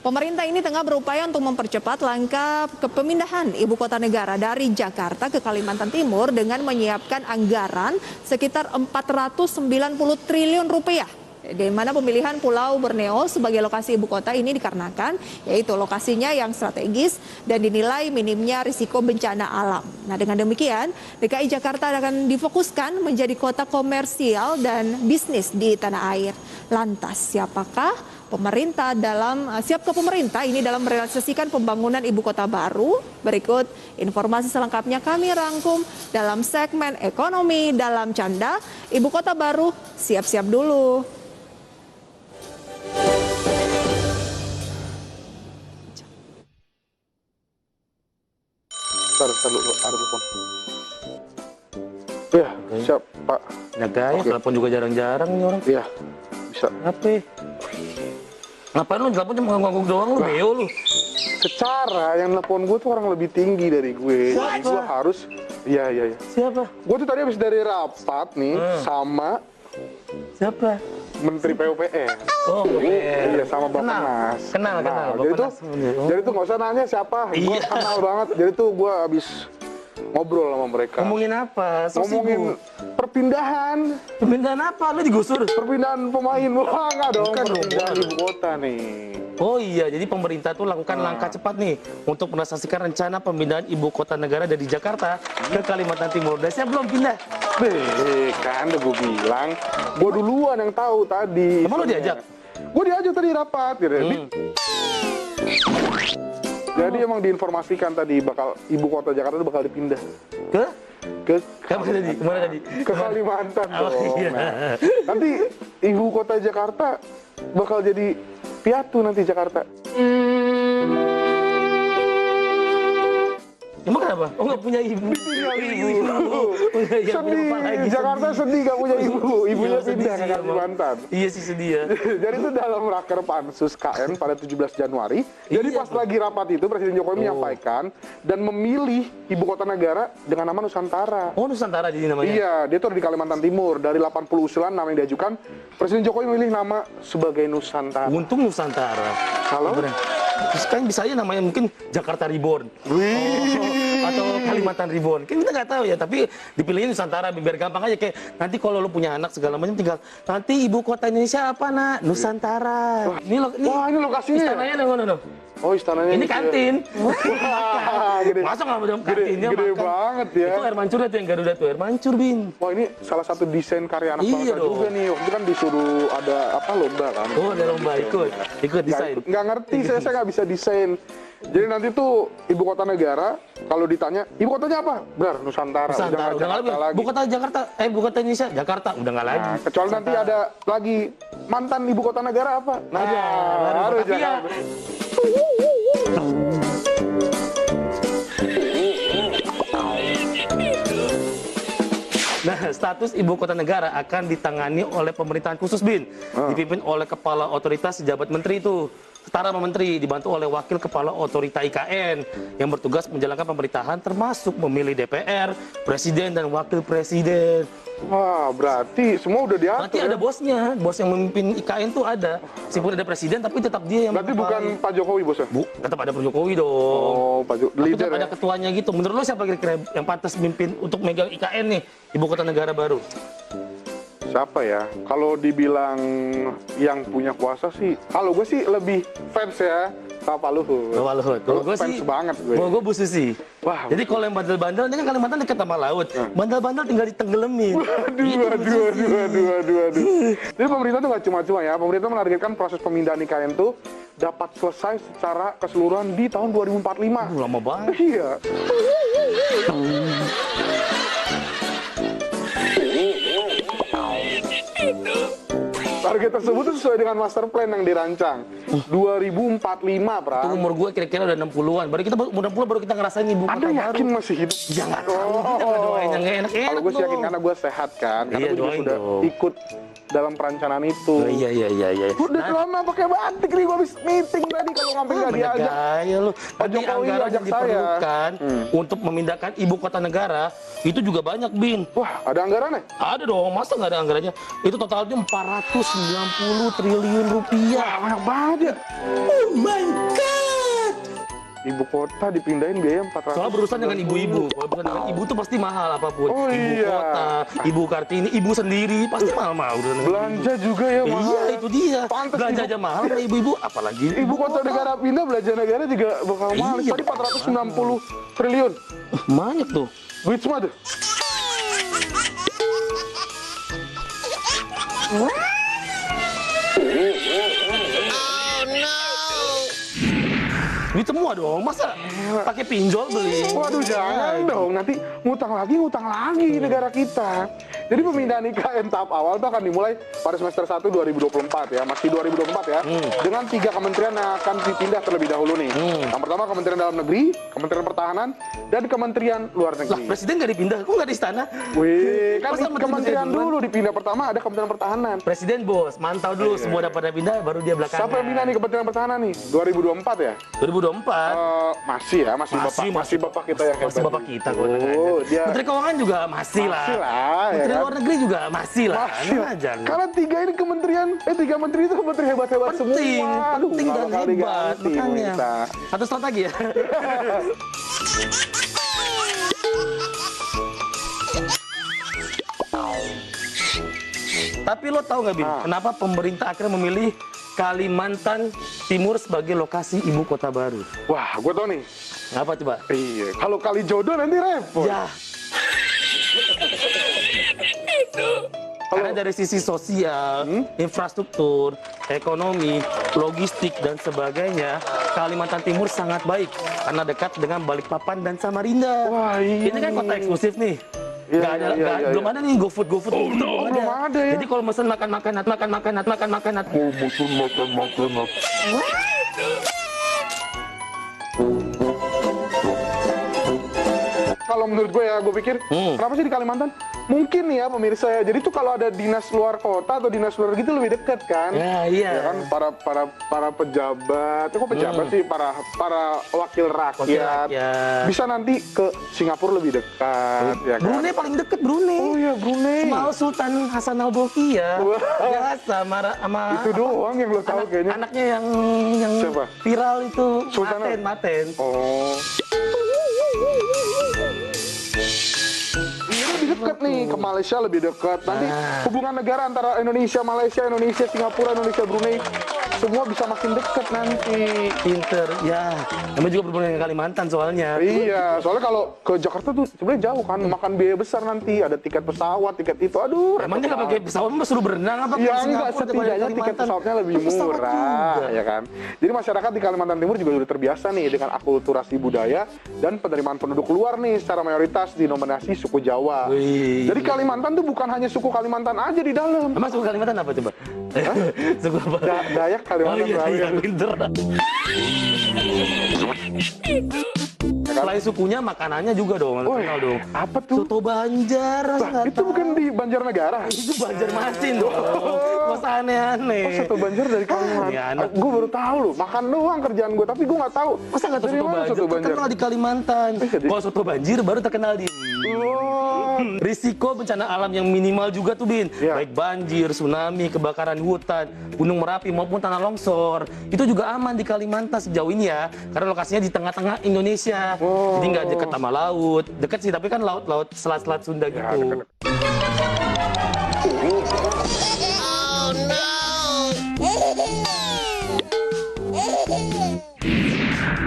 Pemerintah ini tengah berupaya untuk mempercepat langkah pemindahan ibu kota negara dari Jakarta ke Kalimantan Timur dengan menyiapkan anggaran sekitar 490 triliun rupiah. Di mana pemilihan Pulau Borneo sebagai lokasi ibu kota ini dikarenakan yaitu lokasinya yang strategis dan dinilai minimnya risiko bencana alam. Nah, dengan demikian DKI Jakarta akan difokuskan menjadi kota komersial dan bisnis di tanah air. Lantas siapakah pemerintah ini dalam merealisasikan pembangunan ibu kota baru? Berikut informasi selengkapnya kami rangkum dalam segmen ekonomi dalam canda. Ibu kota baru siap-siap dulu. Dulu ada telepon. Iya, siap Pak. Jaga ya, telepon juga jarang-jarang nih orang. Iya, bisa. Apa? Ngapain lu telepon cuma ngangguk doang lu, beo lu. Secara yang telepon gue tuh orang lebih tinggi dari gue. Jadi gue harus, iya. Siapa? Gue tuh tadi habis dari rapat nih sama Siapa? Menteri PUPR. Oh, Iya, sama Bapak Nas. Kenal. Jadi tuh nggak usah nanya siapa. Gue kenal banget. Jadi tuh gue habis ngobrol sama mereka. Ngomongin apa? Ngomongin perpindahan. Perpindahan apa? Lu digusur? Perpindahan pemain. Wah, nggak dong. Bukan Perpindahan ibu kota nih. Oh iya, jadi pemerintah tuh lakukan langkah cepat nih untuk merealisasikan rencana pemindahan ibu kota negara dari Jakarta ke Kalimantan Timur. Dan saya belum pindah. Kan udah gue bilang, gue duluan yang tahu tadi. Emang lo diajak? Gue diajak tadi rapat, Jadi emang diinformasikan tadi bakal ibu kota Jakarta itu bakal dipindah ke Kemana tadi? Ke Kalimantan Oh, dong. iya. Nah, nanti ibu kota Jakarta bakal jadi piatu nanti Jakarta. Emang kenapa? Oh, nggak punya ibu. Sedih, Jakarta sedih gak punya ibu. Ibunya pindah ke Kalimantan. Iya sih sedih ya. Jadi itu dalam raker pansus KN pada 17 Januari. Jadi pas lagi rapat itu Presiden Jokowi menyampaikan dan memilih ibu kota negara dengan nama Nusantara. Oh, Nusantara jadi namanya? Iya, dia tuh ada di Kalimantan Timur. Dari 80 usulan nama yang diajukan, Presiden Jokowi memilih nama sebagai Nusantara. Untung Nusantara. Kalau Terus kan bisa aja namanya mungkin Jakarta Reborn. Atau Kalimantan Reborn. Kan kita nggak tahu ya, tapi dipilihnya Nusantara biar gampang aja. Kayak nanti kalau lu punya anak segala macam tinggal nanti ibu kota Indonesia apa, Nak? Nusantara. Wah, ini lokasinya. Istananya no. Oh, istananya ini kantin. Wah, gede. Masa nggak ada kantinnya gede makan? Banget ya. Itu air mancur itu yang Garuda tuh, air mancur, Bin. Wah, ini salah satu desain karya anak Iya bangsa dong. juga nih. Waktu kan disuruh ada lomba kan. Oh, ada lomba ikut desain. Nggak ngerti, saya nggak bisa desain. Jadi nanti tuh ibu kota negara kalau ditanya ibu kotanya apa? Benar, Nusantara. Udah nggak lagi. Ibu kota Jakarta, ibu kota Indonesia, Jakarta. Udah nggak lagi. Nah, kecuali nanti ada lagi mantan ibu kota negara apa? Nah, baru Jakarta. Nah, status ibu kota negara akan ditangani oleh pemerintahan khusus, Bin. Dipimpin oleh kepala otoritas jabat menteri itu. Setara sama menteri, dibantu oleh wakil kepala otorita IKN yang bertugas menjalankan pemerintahan termasuk memilih DPR, presiden dan wakil presiden. Wah, berarti semua udah diatur. Berarti ada bosnya, bos yang memimpin IKN tuh ada. Meskipun ada presiden, tapi tetap dia yang. Berarti bukan Pak Jokowi bosnya? Tetap ada Pak Jokowi dong. Oh, Pak Jokowi. Leader Tetap ada ketuanya gitu. Menurut lo siapa kira-kira yang pantas memimpin untuk megang IKN nih, ibu kota negara baru? Siapa ya? Kalau dibilang yang punya kuasa sih, kalau gue sih lebih fans ya sama Pak Luhut. Pak Luhut. Kalau gue fans sih banget gue. Gue Bu Susi. Wah. Jadi kalau yang bandel-bandel, ini kan Kalimantan dekat sama laut. Bandel-bandel tinggal ditenggelamin. Aduh. Jadi pemerintah tuh gak cuma-cuma ya. Pemerintah menargetkan proses pemindahan IKN tuh dapat selesai secara keseluruhan di tahun 2045. Lama banget. Iya. Target tersebut tuh sesuai dengan master plan yang dirancang 2045, Pra. Itu umur gue kira-kira udah 60-an. Baru kita umur 60 baru kita ngerasain ibu kota Anda baru. yakin masih hidup? Jangan tahu. Kita doain yang enak-enak. Kalau gue sih yakin karena gue sehat kan. Karena Iya, gue juga doain sudah dong. ikut dalam perencanaan itu. Oh, iya. Udah lama pakai batik nih, gua habis meeting tadi kalau sampai nggak diajak. Gaya lu. Pak Tadi Jokowi anggaran ajak yang diperlukan untuk memindahkan ibu kota negara itu juga banyak, Bin. Wah, ada anggarannya? Ada dong, masa nggak ada anggarannya? Itu totalnya 490 triliun rupiah. Wah, banyak banget ya. Oh my God! Ibu kota dipindahin biaya 400. Soalnya berurusan dengan ibu-ibu. Kalau berurusan dengan ibu tuh pasti mahal apapun. Oh, Ibu iya. kota, ibu Kartini, ibu sendiri pasti mahal-mahal. Belanja juga ya mahal. Iya, itu dia. Pantes Belanja aja mahal sama ibu-ibu, apalagi Ibu kota negara pindah, belanja negara juga bakal mahal. Iya. Tadi 490 triliun. banyak tuh. Duit semua tuh. Duit semua dong, masa pakai pinjol beli? Waduh, jangan dong, nanti ngutang lagi negara kita. Jadi pemindahan IKN tahap awal itu akan dimulai pada semester 1 2024 ya, masih 2024 ya. Dengan 3 kementerian yang akan dipindah terlebih dahulu nih. Yang pertama Kementerian Dalam Negeri, Kementerian Pertahanan, dan Kementerian Luar Lah, Negeri. presiden nggak dipindah, kok nggak di istana? Wih, kan Masa menteri kementerian duluan? dulu dipindah, pertama ada Kementerian Pertahanan. Presiden bos, mantau dulu semua udah pada pindah, baru dia belakangan. Siapa yang pindah nih Kementerian Pertahanan nih? 2024 ya? 2024. Masih ya, masih bapak kita yang hebat. Masih bapak kita kok. Oh, dia Menteri Keuangan juga masih lah. Masih lah, ya Menteri kan? Luar Negeri juga masih lah. Masih lah. Aja lu. Karena 3 ini kementerian, 3 menteri itu menteri hebat-hebat semua. Aduh, penting nggak dan bakal hebat. diganti Makanya. kita. Satu slot lagi ya. Tapi lo tahu nggak, Bin? Kenapa pemerintah akhirnya memilih Kalimantan Timur sebagai lokasi ibu kota baru? Wah, gue tau nih. Kenapa coba? Iya, kalau kali jodoh nanti repot. Ya. Karena dari sisi sosial, infrastruktur, ekonomi, logistik, dan sebagainya, Kalimantan Timur sangat baik karena dekat dengan Balikpapan dan Samarinda. Wah, iya. Ini kan kota eksklusif nih. Iya, Nggak ada, iya, iya, belum ada nih GoFood gitu, belum ada ya. Jadi kalau mesen makan. Kalau menurut gue ya, gue pikir kenapa sih di Kalimantan? Mungkin nih ya pemirsa ya. Jadi tuh kalau ada dinas luar kota atau dinas luar gitu lebih dekat kan? Ya, iya. Ya kan para pejabat, kok pejabat sih para wakil rakyat. Bisa nanti ke Singapura lebih dekat, ya kan? Brunei paling deket Brunei. Oh iya, Brunei. Sama Sultan Hasan al Bolkiah. Wah. Biasa sama Itu doang yang lo tahu kayaknya. anaknya yang Siapa? viral itu Sultan Maten. Oh. Ini lebih dekat nih, ke Malaysia lebih dekat. Nanti hubungan negara antara Indonesia, Malaysia, Indonesia, Singapura, Indonesia, Brunei, semua bisa makin dekat nanti. Pinter, ya. Namanya juga berhubungan dengan Kalimantan soalnya. Iya, soalnya kalau ke Jakarta tuh sebenarnya jauh kan, makan biaya besar nanti, ada tiket pesawat, tiket itu, aduh. Emangnya nggak pakai pesawat, mah suruh berenang apa? Ya ke enggak, Singapura daripada setidaknya tiket Kalimantan? pesawatnya lebih Pesawat murah, juga. ya kan. Jadi masyarakat di Kalimantan Timur juga sudah terbiasa nih dengan akulturasi budaya dan penerimaan penduduk luar nih secara mayoritas dinominasi suku Jawa. Wih. Jadi Kalimantan tuh bukan hanya suku Kalimantan aja di dalam. Emang suku Kalimantan apa coba? Suku apa? Dayak Oh Kalimantan iya, Selatan. pinter. Selain sukunya, makanannya juga dong. Woi, Kenal dong. apa tuh? Soto Banjar. Lah, itu bukan di Banjarnegara. Itu Banjarmasin dong. Masa aneh-aneh. Oh, soto Banjar dari Kalimantan. ya anak. Gue baru tahu loh. Makan doang kerjaan gue, tapi gue nggak tahu. Masa nggak tahu Dari soto mana Banjar? soto Banjar? Terkenal di Kalimantan. jadi- Kalau soto Banjir baru terkenal di Oh, risiko bencana alam yang minimal juga tuh, Bin. Iya. Baik banjir, tsunami, kebakaran hutan, gunung Merapi maupun tanah longsor. Itu juga aman di Kalimantan sejauh ini ya. Karena lokasinya di tengah-tengah Indonesia. Oh. Jadi nggak dekat sama laut. Dekat sih, tapi kan laut-laut selat-selat Sunda ya, gitu. deket.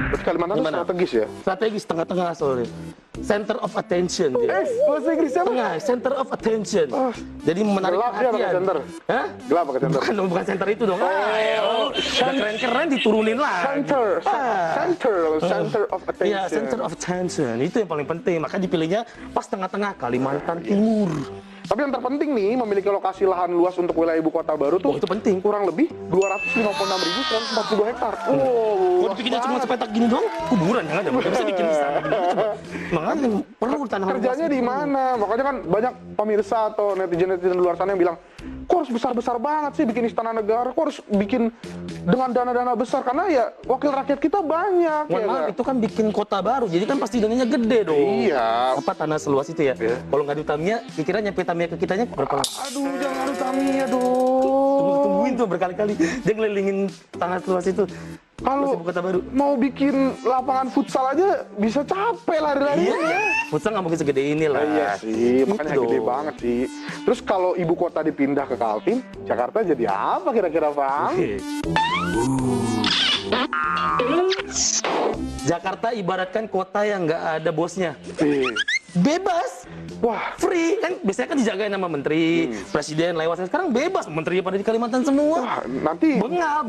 Berarti Kalimantan tuh Gimana? strategis ya? Strategis tengah-tengah soalnya. Center of attention dia. Bahasa Inggrisnya apa? Tengah, center of attention. Oh. Jadi menarik Gelap dia pakai perhatian. center. Hah? Gelap pakai center. Bukan center itu dong. Udah keren-keren diturunin lah. Center of attention. Iya, center of attention. Itu yang paling penting. Maka dipilihnya pas tengah-tengah Kalimantan Timur. Tapi yang terpenting nih, memiliki lokasi lahan luas untuk wilayah ibu kota baru tuh Oh, itu penting. kurang lebih 256.142 hektar. Mau dibikinnya cuma sepetak gini doang, kuburan yang ada. Bisa bikin di sana gini coba. Makanya perlu tanah Kerjanya luas di itu. mana? Makanya kan banyak pemirsa atau netizen-netizen luar sana yang bilang, kok harus besar-besar banget sih bikin istana negara, kok harus bikin dengan dana-dana besar, karena ya wakil rakyat kita banyak. Mohon ya maaf, nggak? itu kan bikin kota baru, jadi kan pasti dananya gede dong. Iya. Apa tanah seluas itu ya? Iya. Kalau nggak di Tamiya, kira-kira nyampe Tamiya ke kitanya berapa? Aduh, jangan Tamiya dong. Tungguin tuh berkali-kali, dia ngelilingin tanah seluas itu. Kalau Ibu kota baru. mau bikin lapangan futsal aja bisa capek lari-lari. Iya, futsal nggak mungkin segede ini lah. Iya sih, makanya Itu gede dong. banget sih. Terus kalau ibu kota dipindah ke Kaltim, Jakarta jadi apa kira-kira, Bang? Oke. Jakarta ibaratkan kota yang nggak ada bosnya. Bebas, Wah, free kan biasanya kan dijagain sama menteri, presiden lewat. Sekarang bebas, menteri pada di Kalimantan semua. wah, nanti Bengal,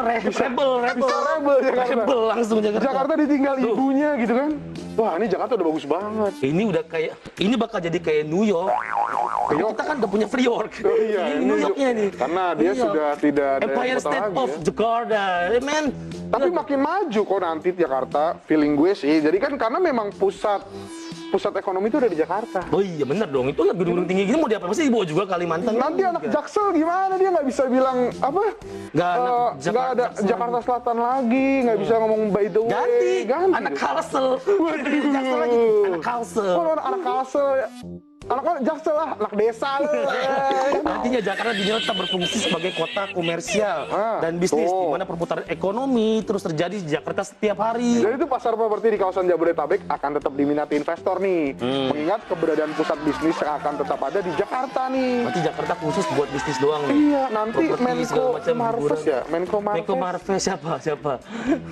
rebel, bisa rebel Jakarta. rebel langsung Jakarta. Jakarta ditinggal Tuh. ibunya gitu kan. Wah, ini Jakarta udah bagus banget. Ini udah kayak, ini bakal jadi kayak New York. Tapi York. kita kan udah punya Free York. Oh iya, ini New Yorknya nih. Karena dia New York. sudah tidak ada Empire kota State lagi of ya. Jakarta, man. Tapi makin maju kok nanti Jakarta, feeling gue sih. Jadi kan karena memang pusat ekonomi itu udah di Jakarta. Oh iya bener dong, itu lah gedung tinggi gini mau diapa sih dibawa juga Kalimantan. Nanti anak Jaksel gimana, dia nggak bisa bilang apa? Nggak, anak Nggak ada Jaksel Jakarta Selatan lagi, nggak bisa ngomong by the way. Ganti, anak Kalsel. Jaksel lagi, anak Kalsel. Oh, anak Kalsel ya. Anak Jaksel lah, anak desa lu. Nantinya Jakarta dinilai tetap berfungsi sebagai kota komersial dan bisnis tuh. di mana perputaran ekonomi terus terjadi di Jakarta setiap hari. Jadi itu pasar properti di kawasan Jabodetabek akan tetap diminati investor nih. Mengingat keberadaan pusat bisnis yang akan tetap ada di Jakarta nih. Berarti Jakarta khusus buat bisnis doang nih. Iya, nanti Properti segala Menko macam Marves hiburan. ya, Menko Menko Marves. Marves siapa?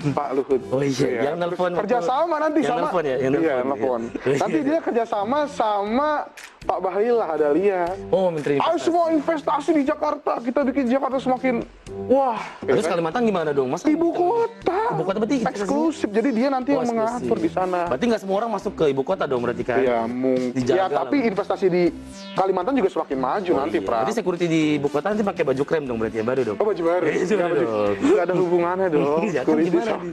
Pak Luhut. Oh iya, yang nelpon. Kerjasama nanti Yang sama. nelpon ya, yang Iya, nelpon, nelpon. iya. Nanti dia kerjasama sama Pak Bahlil lah, ada lihat. Oh, Menteri Ayo Investasi. semua investasi di Jakarta, kita bikin Jakarta semakin wah. Terus ya kan? Kalimantan gimana dong? Mas Ibu kota. Ibu kota berarti eksklusif. Jadi dia nanti yang mengatur di sana. Berarti nggak semua orang masuk ke ibu kota dong berarti kan? Ya mungkin. Dijaga Ya tapi lah. investasi di Kalimantan juga semakin maju nanti, Iya. Pra. Berarti security di ibu kota nanti pakai baju krem dong berarti ya baru dong. Oh, baju baru. Iya, Nggak baru dong. nggak ada hubungannya dong. Ya kan Security gimana sama. nih?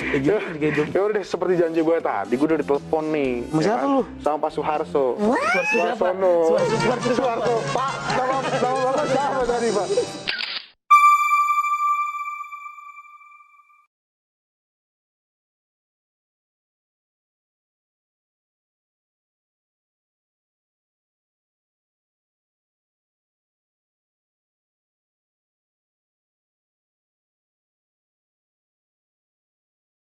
Ya gimana nih, kayak dong? Ya udah deh, seperti janji gue tadi, gue udah ditelepon nih. Sama ya siapa kan? lu? Sama Pak Suharso. Suarso siapa? Suarsono. Suarso siapa? Suharto. Pak, nama bapak siapa tadi, Pak?